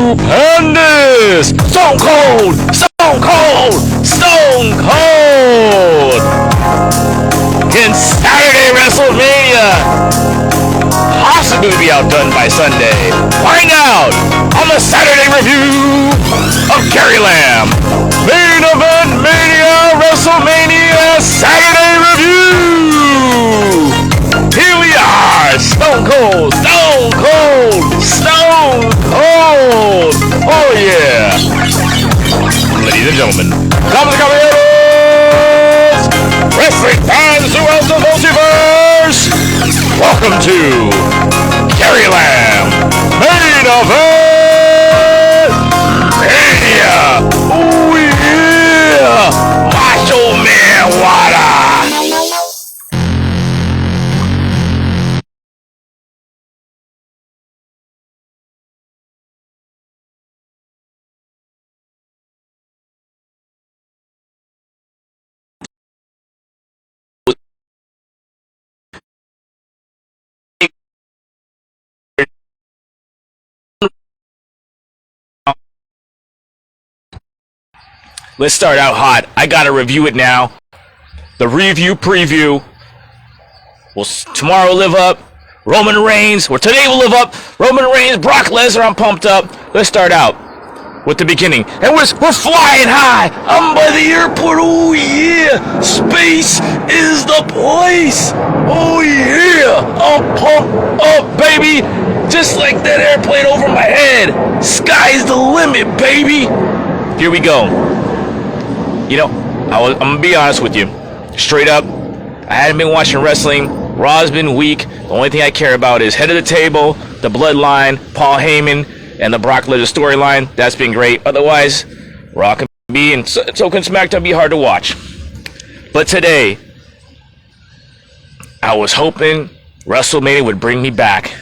stupendous, Stone Cold, Stone Cold, Stone Cold. In Saturday WrestleMania, possibly be outdone by Sunday. Find out on the Saturday review of Carrie Lamb. Main Event Mania WrestleMania Saturday review. Here we are, Stone Cold, Stone Cold, Stone Cold. Oh yeah. Ladies and gentlemen, damas y caballeros, wrestling fans throughout the multiverse, welcome to Carrie Lamb Main Event Mania. Oh yeah, Macho Man Wada. Let's start out hot. I gotta review it now. The review preview. Tomorrow will live up. Roman Reigns, or today will live up. Roman Reigns, Brock Lesnar, I'm pumped up. Let's start out with the beginning. And we're flying high. I'm by the airport. Oh yeah. Space is the place. Oh yeah. I'm pumped up, baby. Just like that airplane over my head. Sky's the limit, baby. Here we go. You know, I'm going to be honest with you. Straight up, I hadn't been watching wrestling. Raw's been weak. The only thing I care about is Head of the Table, the Bloodline, Paul Heyman, and the Brock Lesnar storyline. That's been great. Otherwise, Raw can be, and so can Smackdown be hard to watch. But today, I was hoping WrestleMania would bring me back.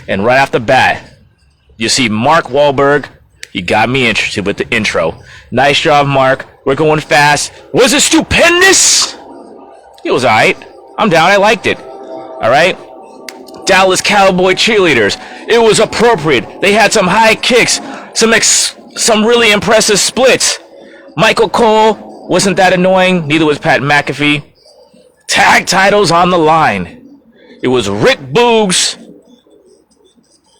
And right off the bat, you see Mark Wahlberg. You got me interested with the intro. Nice job, Mark. We're going fast. Was it stupendous? It was alright. I'm down. I liked it. Alright? Dallas Cowboy cheerleaders. It was appropriate. They had some high kicks. Some really impressive splits. Michael Cole wasn't that annoying. Neither was Pat McAfee. Tag titles on the line. It was Rick Boogs.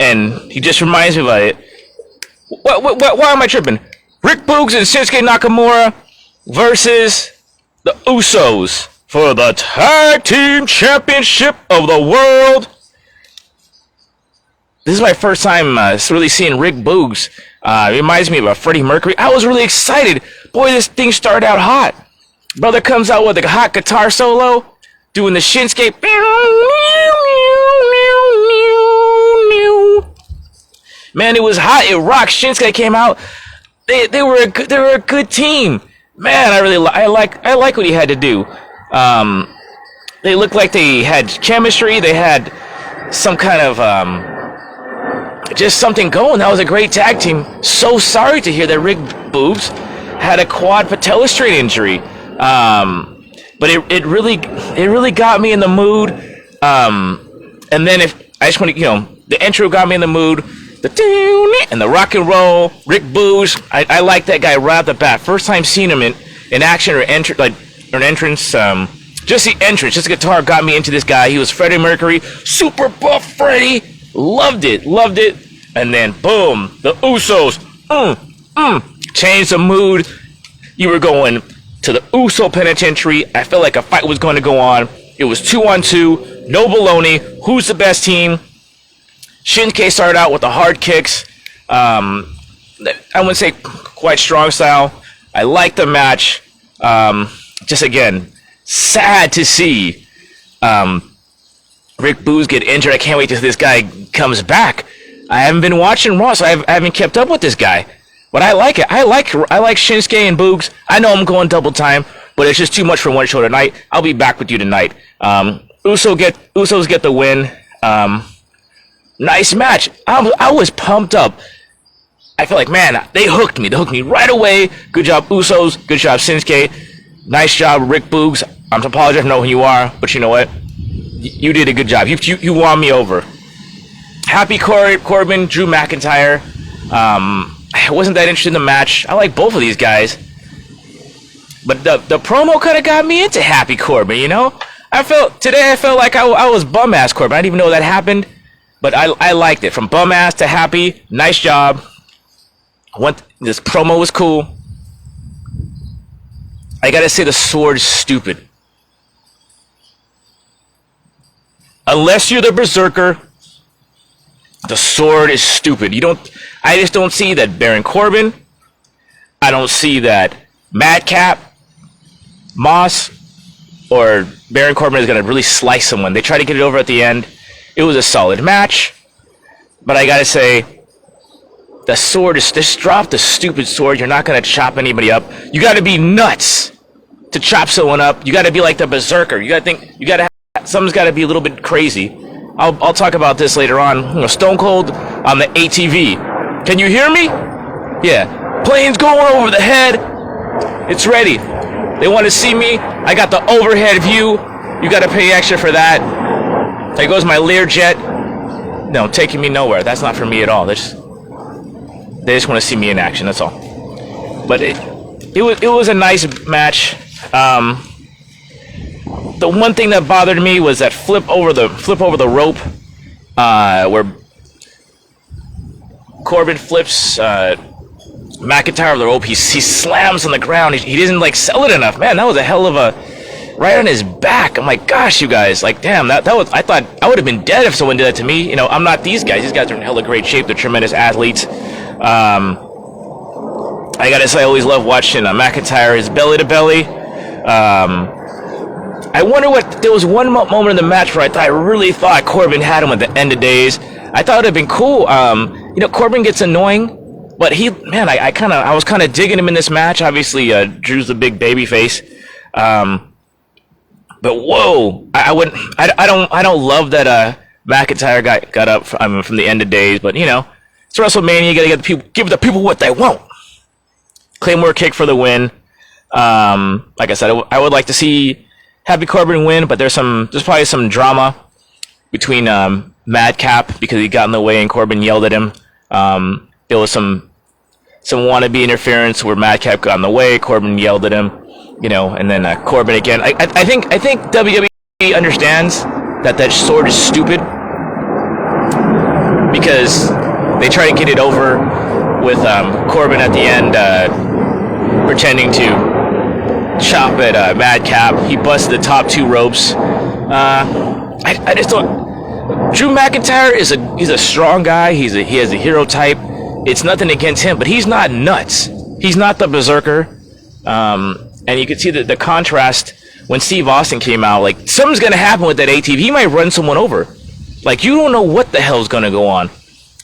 And he just reminds me about it. Why am I tripping? Rick Boogs and Shinsuke Nakamura versus the Usos for the Tag Team Championship of the World. This is my first time really seeing Rick Boogs. It reminds me of Freddie Mercury. I was really excited. Boy, this thing started out hot. Brother comes out with a hot guitar solo, doing the Shinsuke. Man, it was hot. It rocked. Shinsuke came out. They were a good team. Man, I like what he had to do. They looked like they had chemistry. They had some kind of just something going. That was a great tag team. So sorry to hear that Rick Boogs had a quad patella strain injury. But it really got me in the mood. And then the intro got me in the mood. And the rock and roll, Rick Boogs. I like that guy right off the bat. First time seeing him in action or an entrance. Just the entrance, just the guitar got me into this guy. He was Freddie Mercury, super buff Freddie. Loved it. And then boom, the Usos. Changed the mood. You were going to the Uso Penitentiary. I felt like a fight was going to go on. It was 2-on-2, no baloney. Who's the best team? Shinsuke started out with the hard kicks. I wouldn't say quite strong style. I liked the match. Just again, sad to see Rick Boogs get injured. I can't wait till this guy comes back. I haven't been watching Raw, so I haven't kept up with this guy. But I like it. I like Shinsuke and Boogs. I know I'm going double time, but it's just too much for one show tonight. I'll be back with you tonight. Usos get the win. Nice match. I was pumped up. I feel like, man, they hooked me. They hooked me right away. Good job, Usos. Good job, Shinsuke. Nice job, Rick Boogs. I'm apologize for knowing who you are, but you know what? You did a good job. You won me over. Happy Corbin, Drew McIntyre. I wasn't that interested in the match. I like both of these guys. But the promo kind of got me into Happy Corbin, you know? I felt like I was bum-ass Corbin. I didn't even know that happened. But I liked it. From bum-ass to happy. Nice job. This promo was cool. I gotta say the sword is stupid. Unless you're the Berserker, the sword is stupid. I just don't see that Baron Corbin. I don't see that Madcap, Moss, or Baron Corbin is gonna really slice someone. They try to get it over at the end. It was a solid match, but I gotta say, the sword is, just drop the stupid sword. You're not gonna chop anybody up. You gotta be nuts to chop someone up. You gotta be like the Berserker. Something's gotta be a little bit crazy. I'll talk about this later on. You know, Stone Cold on the ATV. Can you hear me? Yeah. Plane's going over the head. It's ready. They want to see me. I got the overhead view. You gotta pay extra for that. There goes my Learjet. No, taking me nowhere. That's not for me at all. They just want to see me in action. That's all. But it was a nice match. The one thing that bothered me was that flip over the rope, where Corbin flips McIntyre over the rope. He slams on the ground. He didn't like sell it enough. Man, that was a hell of a right on his back. I'm like, gosh, you guys, like, damn, that was. I thought I would have been dead if someone did that to me. You know, I'm not these guys. These guys are in hella great shape. They're tremendous athletes. I gotta say, I always love watching McIntyre, his belly to belly. I wonder there was one moment in the match where I really thought Corbin had him at the end of days. I thought it would have been cool. You know, Corbin gets annoying, but I was kind of digging him in this match. Obviously, Drew's the big baby face. But whoa, I don't love that McIntyre got up from the end of days. But you know, it's WrestleMania. You gotta give the people what they want. Claymore kick for the win. Like I said, I would like to see Happy Corbin win, but there's probably some drama between Madcap because he got in the way and Corbin yelled at him. There was some wannabe interference where Madcap got in the way, Corbin yelled at him. You know, and then Corbin again. I think WWE understands that sword is stupid because they try to get it over with Corbin at the end pretending to chop at Madcap. He busted the top two ropes. I just don't. Drew McIntyre he's a strong guy. He has a hero type. It's nothing against him, but he's not nuts. He's not the Berserker. And you could see the contrast when Steve Austin came out. Like, something's going to happen with that ATV. He might run someone over. Like, you don't know what the hell's going to go on.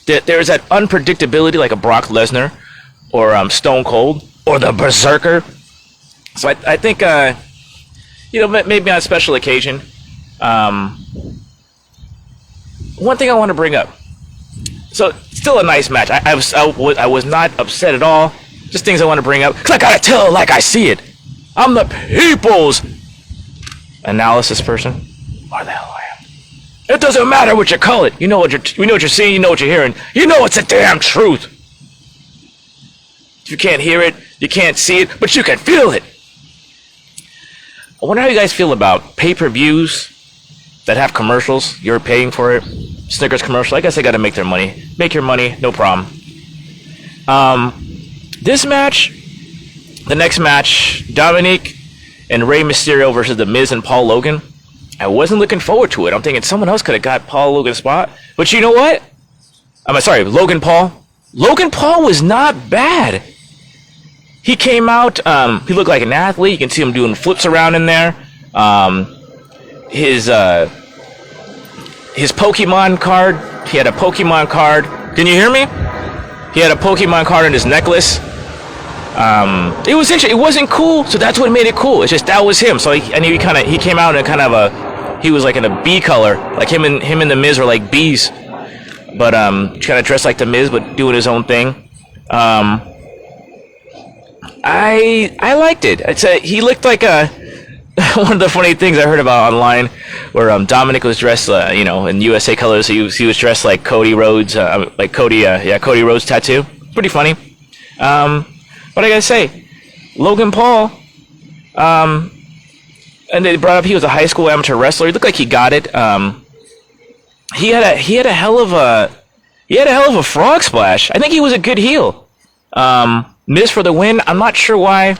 There's that unpredictability like a Brock Lesnar or Stone Cold or the Berserker. So I think, you know, maybe on a special occasion. One thing I want to bring up. So, still a nice match. I was not upset at all. Just things I want to bring up. Because I got to tell it like I see it. I'm the people's analysis person. Or the hell I am. It doesn't matter what you call it. You know what you're seeing. You know what you're hearing. You know it's the damn truth. You can't hear it. You can't see it. But you can feel it. I wonder how you guys feel about pay-per-views that have commercials. You're paying for it. Snickers commercial. I guess they got to make their money. Make your money. No problem. This match, the next match, Dominique and Rey Mysterio versus The Miz and Paul Logan. I wasn't looking forward to it. I'm thinking someone else could have got Paul Logan's spot. But you know what? Logan Paul. Logan Paul was not bad. He came out, he looked like an athlete. You can see him doing flips around in there. His Pokemon card, he had a Pokemon card. Can you hear me? He had a Pokemon card on his necklace. It was interesting. It wasn't cool, so that's what made it cool. It's just that was him. So he came out in kind of he was like in a bee color, like him and the Miz were like bees, but kind of dressed like the Miz, but doing his own thing. I liked it. He looked like one of the funny things I heard about online, where Dominic was dressed, in USA colors. He was dressed like Cody Rhodes, Cody Rhodes tattoo. pretty funny. But I gotta say, Logan Paul, and they brought up he was a high school amateur wrestler. He looked like he got it. He had a hell of a frog splash. I think he was a good heel. Miz for the win. I'm not sure why.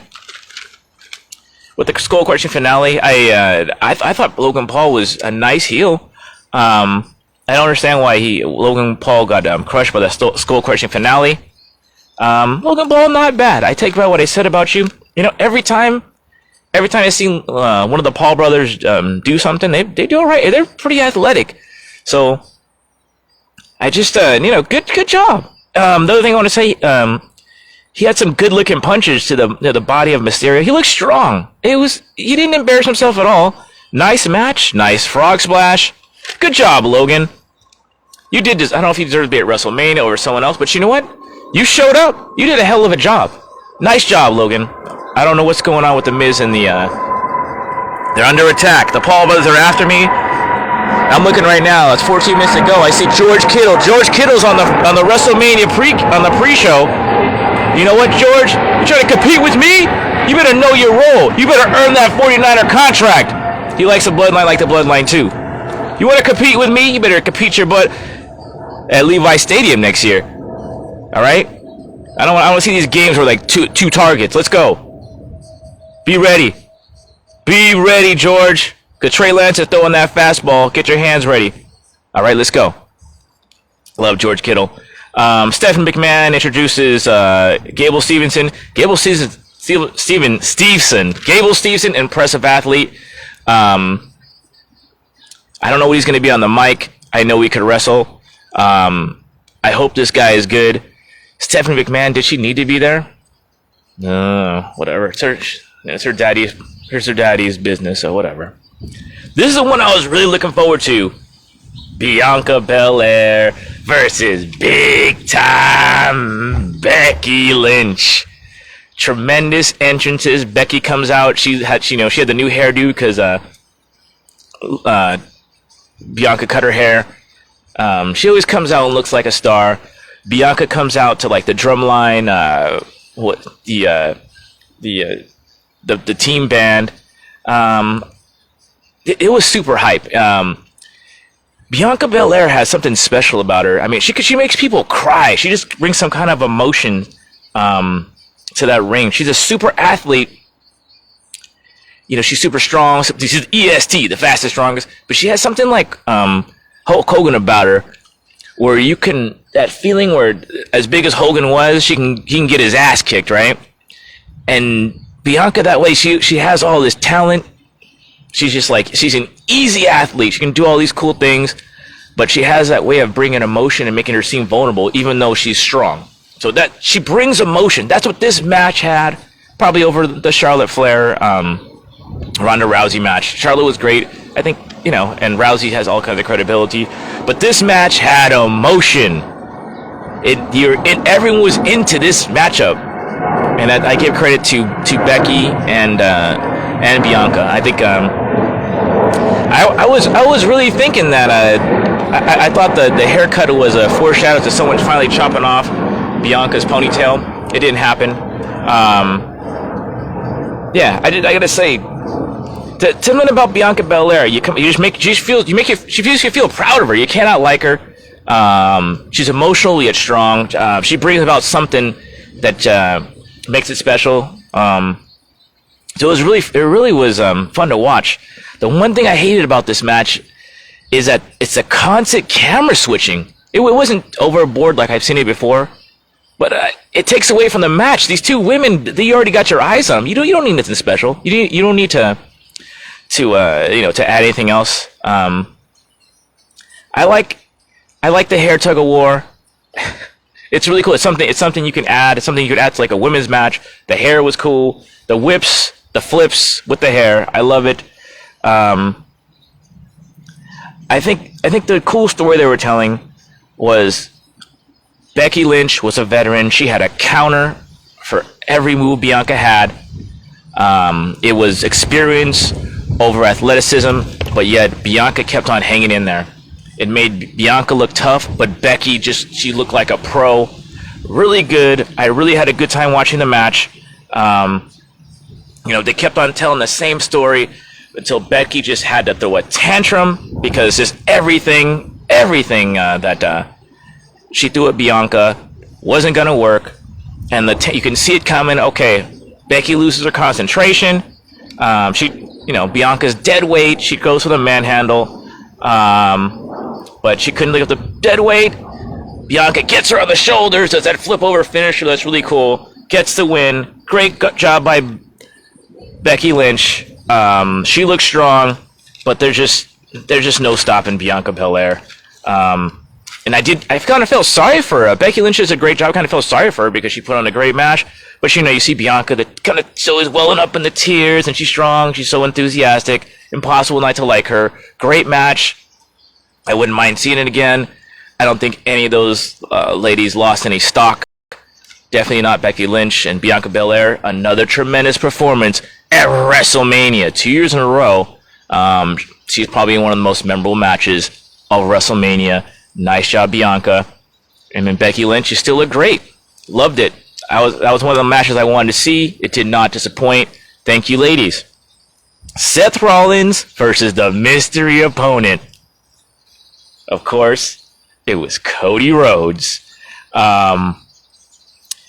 With the skull crushing finale, I thought Logan Paul was a nice heel. I don't understand why Logan Paul got crushed by the skull crushing finale. Logan Paul, not bad. I take back what I said about you. You know, every time I see one of the Paul brothers do something, they do all right. They're pretty athletic. So I just good job. The other thing I want to say, he had some good looking punches to the body of Mysterio. He looked strong. He didn't embarrass himself at all. Nice match, nice frog splash. Good job, Logan. You did this. I don't know if you deserve to be at WrestleMania or someone else, but you know what? You showed up. You did a hell of a job. Nice job, Logan. I don't know what's going on with the Miz and they're under attack. The Paul brothers are after me. I'm looking right now. It's 14 minutes to go. I see George Kittle. George Kittle's on the WrestleMania pre-show. You know what, George? You trying to compete with me? You better know your role. You better earn that 49er contract. He likes the bloodline like the bloodline too. You want to compete with me? You better compete your butt at Levi Stadium next year. All right? I don't want to see these games where like two targets. Let's go. Be ready. Be ready, George. Because Trey Lance is throwing that fastball. Get your hands ready. All right, let's go. Love George Kittle. Stephanie McMahon introduces Gable Stevenson. Gable Stevenson, impressive athlete. I don't know what he's going to be on the mic. I know he could wrestle. I hope this guy is good. Stephanie McMahon, did she need to be there? No, whatever. It's her daddy's. Here's her daddy's business, so whatever. This is the one I was really looking forward to. Bianca Belair versus Big Time Becky Lynch. Tremendous entrances. Becky comes out. She had the new hairdo because Bianca cut her hair. She always comes out and looks like a star. Bianca comes out to like the drum line. The team band. It was super hype. Bianca Belair has something special about her. I mean, she makes people cry. She just brings some kind of emotion to that ring. She's a super athlete. You know, she's super strong. She's EST, the fastest, strongest. But she has something like Hulk Hogan about her, where you can, that feeling where as big as Hogan was, he can get his ass kicked, right? And Bianca, that way, she has all this talent. She's just like, she's an easy athlete. She can do all these cool things, but she has that way of bringing emotion and making her seem vulnerable, even though she's strong. So that she brings emotion. That's what this match had, probably over the Charlotte Flair, Ronda Rousey match. Charlotte was great, I think, and Rousey has all kinds of credibility, but this match had emotion. Everyone was into this matchup, and I give credit to Becky and Bianca. I think I was really thinking that I thought the haircut was a foreshadow to someone finally chopping off Bianca's ponytail. It didn't happen. Yeah, I gotta say, something about Bianca Belair. She makes you feel proud of her. You cannot like her. She's emotional yet strong. She brings about something that makes it special. So it really was fun to watch. The one thing I hated about this match is that it's a constant camera switching. It wasn't overboard like I've seen it before, but it takes away from the match. These two women, you already got your eyes on them. You don't need anything special. You don't need to add anything else. I like the hair tug of war. It's really cool. It's something you can add. It's something you could add to like a women's match. The hair was cool. The whips, the flips with the hair. I love it. I think the cool story they were telling was Becky Lynch was a veteran. She had a counter for every move Bianca had. It was experience over athleticism, but yet Bianca kept on hanging in there. It made Bianca look tough, but Becky she looked like a pro. really good. I really had a good time watching the match. They kept on telling the same story until Becky just had to throw a tantrum because just everything that she threw at Bianca wasn't gonna work, and you can see it coming. Okay, Becky loses her concentration. Bianca's dead weight. She goes for the manhandle, but she couldn't lift up the dead weight. Bianca gets her on the shoulders, does that flip over finisher. That's really cool. Gets the win. Great job by Becky Lynch. She looks strong, but there's just no stopping Bianca Belair. And I kind of felt sorry for her. Becky Lynch does a great job. I kind of felt sorry for her because she put on a great match. But you see Bianca that kind of so is welling up in the tears, and she's strong. She's so enthusiastic. Impossible not to like her. Great match. I wouldn't mind seeing it again. I don't think any of those ladies lost any stock. Definitely not Becky Lynch and Bianca Belair. Another tremendous performance at WrestleMania 2 years in a row. She's probably in one of the most memorable matches of WrestleMania. Nice job, Bianca. And then Becky Lynch, you still look great. Loved it. That was one of the matches I wanted to see. It did not disappoint. Thank you, ladies. Seth Rollins versus the mystery opponent. Of course, it was Cody Rhodes. I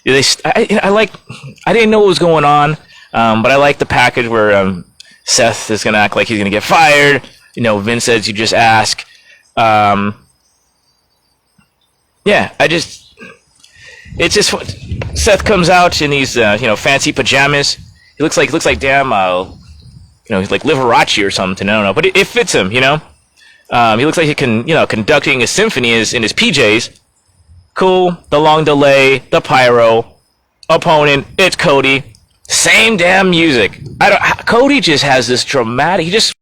didn't know what was going on, but I like the package where Seth is going to act like he's going to get fired. Vince says you just ask. Seth comes out in these fancy pajamas. He looks like damn he's like Liberace or something. I don't know, but it fits him. He looks like he can conducting a symphony in his PJs. Cool. The long delay, the pyro, opponent. It's Cody. Same damn music. Cody just has this dramatic. He just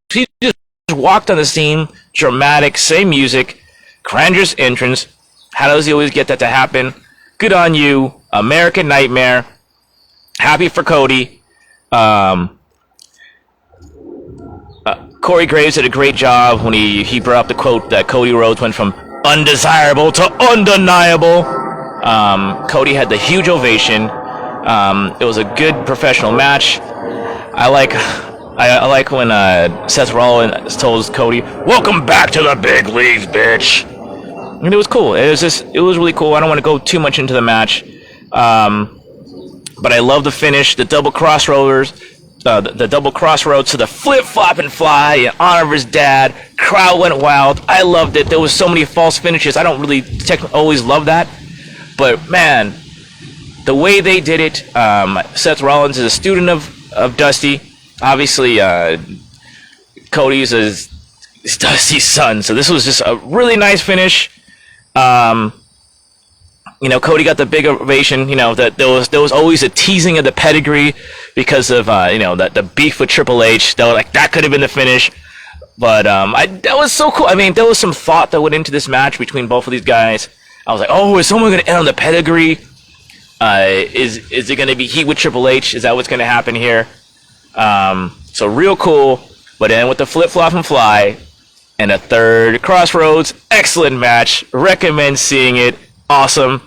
walked on the scene. Dramatic. Same music. Grandiose entrance. How does he always get that to happen? Good on you. American Nightmare. Happy for Cody. Corey Graves did a great job when he brought up the quote that Cody Rhodes went from undesirable to undeniable. Cody had the huge ovation. It was a good professional match. I like when Seth Rollins told Cody, "Welcome back to the big leagues, bitch." And it was cool. It was really cool. I don't want to go too much into the match, but I love the finish, the double crossroads, the double crossroads to the flip flop and fly in honor of his dad. Crowd went wild. I loved it. There was so many false finishes. I don't really always love that, but man, the way they did it. Seth Rollins is a student of Dusty. Obviously, Cody's is Dusty's son. So this was just a really nice finish. Cody got the big ovation. That there was always a teasing of the pedigree because of the beef with Triple H. That could have been the finish, but that was so cool. I mean, there was some thought that went into this match between both of these guys. I was like, oh, is someone going to end on the pedigree? Is it going to be heat with Triple H? Is that what's going to happen here? So real cool, but then with the flip flop and fly. And a third crossroads, excellent match. Recommend seeing it. Awesome.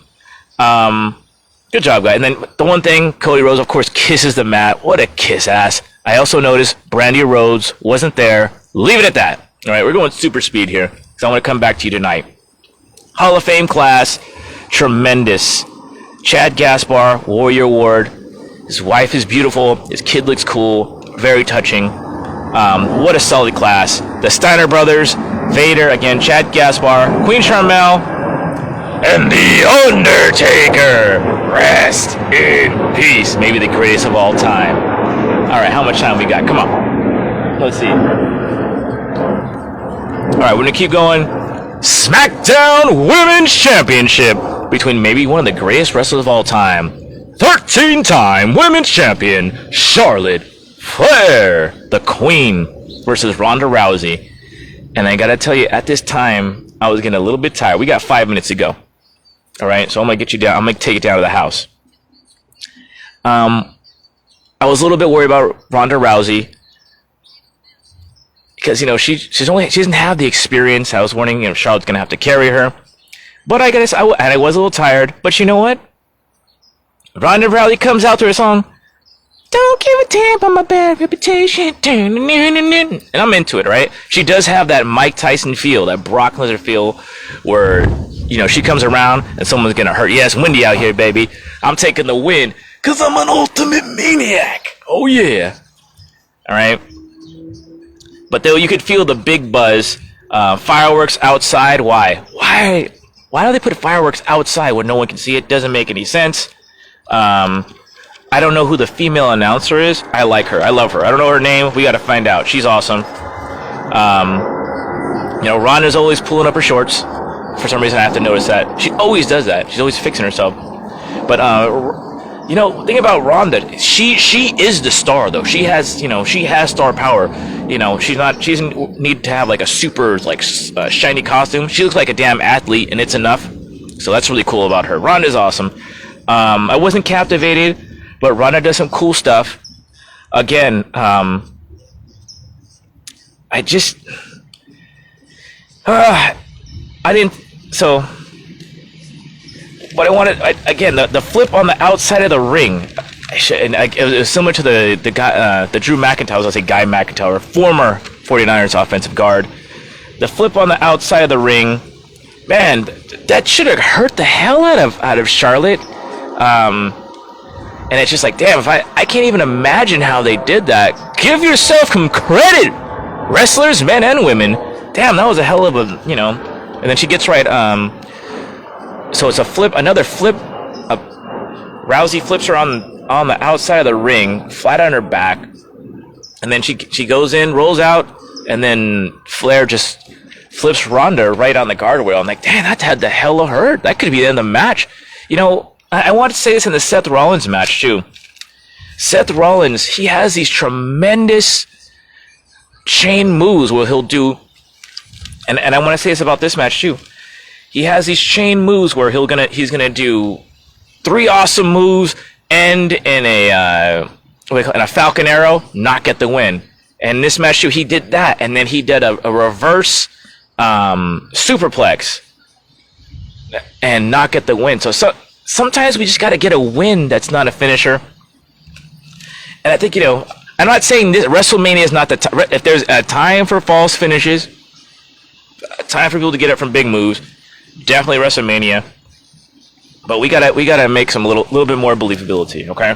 Good job, guys. And then the one thing, Cody Rhodes, of course, kisses the mat. What a kiss ass. I also noticed Brandy Rhodes wasn't there. Leave it at that. All right, we're going super speed here because I want to come back to you tonight. Hall of Fame class, tremendous. Chad Gaspar, Warrior Award. His wife is beautiful. His kid looks cool. Very touching. What a solid class. The Steiner brothers, Vader, again, Chad Gaspar, Queen Sharmell, and The Undertaker. Rest in peace. Maybe the greatest of all time. All right, how much time we got? Come on. Let's see. All right, we're going to keep going. Smackdown Women's Championship between maybe one of the greatest wrestlers of all time. 13-time Women's Champion, Charlotte Flair, the Queen, versus Ronda Rousey. And I gotta tell you, at this time, I was getting a little bit tired. We got 5 minutes to go. All right, so I'm gonna get you down. I'm gonna take it down to the house. I was a little bit worried about Ronda Rousey because she doesn't have the experience. I was warning Charlotte's gonna have to carry her. But I was a little tired. But you know what? Ronda Rousey comes out to her song, "Don't give a damn about my bad reputation," and I'm into it, right? She does have that Mike Tyson feel, that Brock Lesnar feel, where, you know, she comes around and someone's gonna hurt. Yeah, it's windy out here, baby. I'm taking the win, cause I'm an ultimate maniac. Oh yeah. All right. But though you could feel the big buzz, fireworks outside. Why? Why do they put fireworks outside where no one can see it? Doesn't make any sense. I don't know who the female announcer is. I like her. I love her. I don't know her name. We got to find out. She's awesome. You know, Ronda's always pulling up her shorts. For some reason, I have to notice that. She always does that. She's always fixing herself. But, you know, think about Ronda. She is the star, though. She has star power. You know, she doesn't need to have, like, a super, like, shiny costume. She looks like a damn athlete, and it's enough. So that's really cool about her. Ronda's awesome. I wasn't captivated, but Ronda does some cool stuff. Again, I didn't. So, what I wanted, again, the flip on the outside of the ring, it was similar to the guy, the Drew McIntyre. I was gonna say Guy McIntyre, former 49ers offensive guard. The flip on the outside of the ring, man, that should have hurt the hell out of Charlotte. And it's just like, damn, if I can't even imagine how they did that. Give yourself some credit, wrestlers, men and women. Damn, that was a hell of a, you know. And then she gets right. So it's a flip, another flip. Rousey flips her on the outside of the ring, flat on her back, and then she goes in, rolls out, and then Flair just flips Ronda right on the guardrail. I'm like, damn, that had the hell of hurt. That could be the end of the match. You know, I want to say this in the Seth Rollins match too. Seth Rollins, he has these tremendous chain moves where he'll do, and I want to say this about this match too. He has these chain moves where he's gonna do 3 awesome moves, end in a Falcon Arrow, not get the win. And this match too, he did that, and then he did a reverse superplex and not get the win. So sometimes we just got to get a win that's not a finisher. And I think, you know, I'm not saying this, WrestleMania is not the time. If there's a time for false finishes, a time for people to get it from big moves, definitely WrestleMania. But we gotta make some little bit more believability, okay?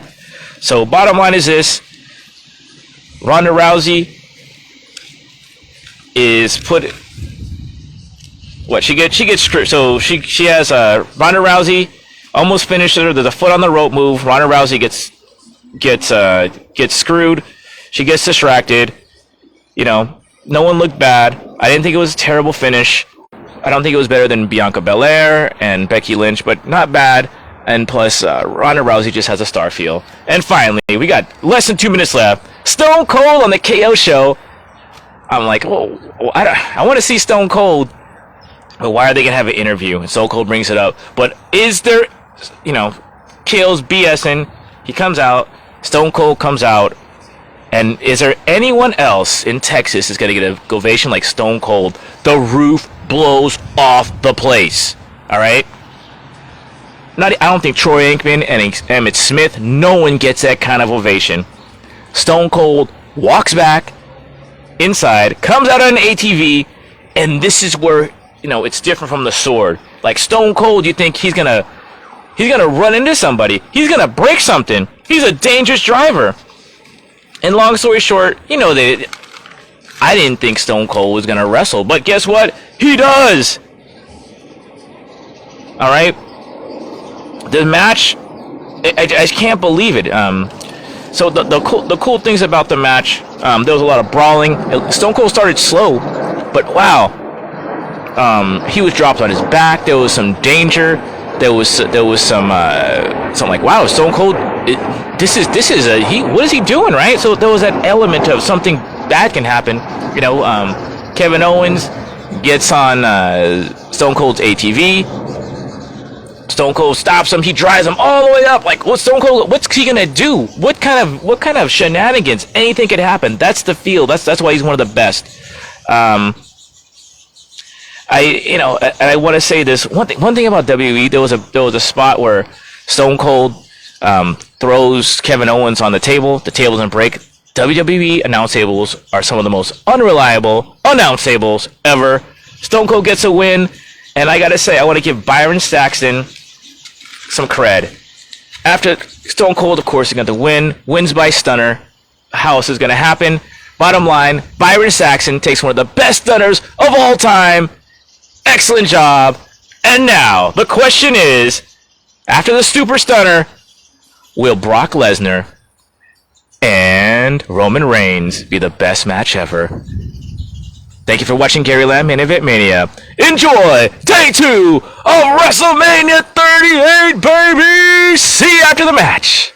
So bottom line is this: Ronda Rousey is she gets screwed. So she has Ronda Rousey almost finished her. There's a foot on the rope move. Ronda Rousey gets screwed. She gets distracted. You know, no one looked bad. I didn't think it was a terrible finish. I don't think it was better than Bianca Belair and Becky Lynch, but not bad. And plus, Ronda Rousey just has a star feel. And finally, we got less than 2 minutes left. Stone Cold on the KO show. I'm like, oh, I want to see Stone Cold. But why are they going to have an interview? And Stone Cold brings it up. But is there, you know, KO's BSing. He comes out. Stone Cold comes out. And is there anyone else in Texas is going to get an ovation like Stone Cold? The roof blows off the place. All right? I don't think Troy Aikman and Emmitt Smith, no one gets that kind of ovation. Stone Cold walks back inside, comes out on an ATV, and this is where, you know, it's different from the Sword. Like Stone Cold, you think he's gonna run into somebody. He's gonna break something. He's a dangerous driver. And long story short, you know, I didn't think Stone Cold was gonna wrestle, but guess what? He does. All right. The match, I can't believe it. So the cool things about the match, there was a lot of brawling. Stone Cold started slow, but wow, he was dropped on his back. There was some danger. There was some like, wow, Stone Cold, this is what is he doing, right? So there was that element of something bad can happen. You know, Kevin Owens gets on Stone Cold's ATV. Stone Cold stops him. He drives him all the way up. Like, what's Stone Cold? What's he gonna do? What kind of shenanigans? Anything could happen. That's the feel. That's why he's one of the best. I want to say this one thing about WWE. There was a spot where Stone Cold throws Kevin Owens on the table. The table doesn't break. WWE announce tables are some of the most unreliable announce tables ever. Stone Cold gets a win, and I gotta say, I want to give Byron Saxton some cred. After Stone Cold, of course, is going to win. Wins by stunner. How else is going to happen? Bottom line, Byron Saxton takes one of the best stunners of all time. Excellent job. And now, the question is, after the super stunner, will Brock Lesnar and Roman Reigns be the best match ever? Thank you for watching Gary Lamb Main Event Mania. Enjoy Day 2 of WrestleMania 38, baby! See you after the match.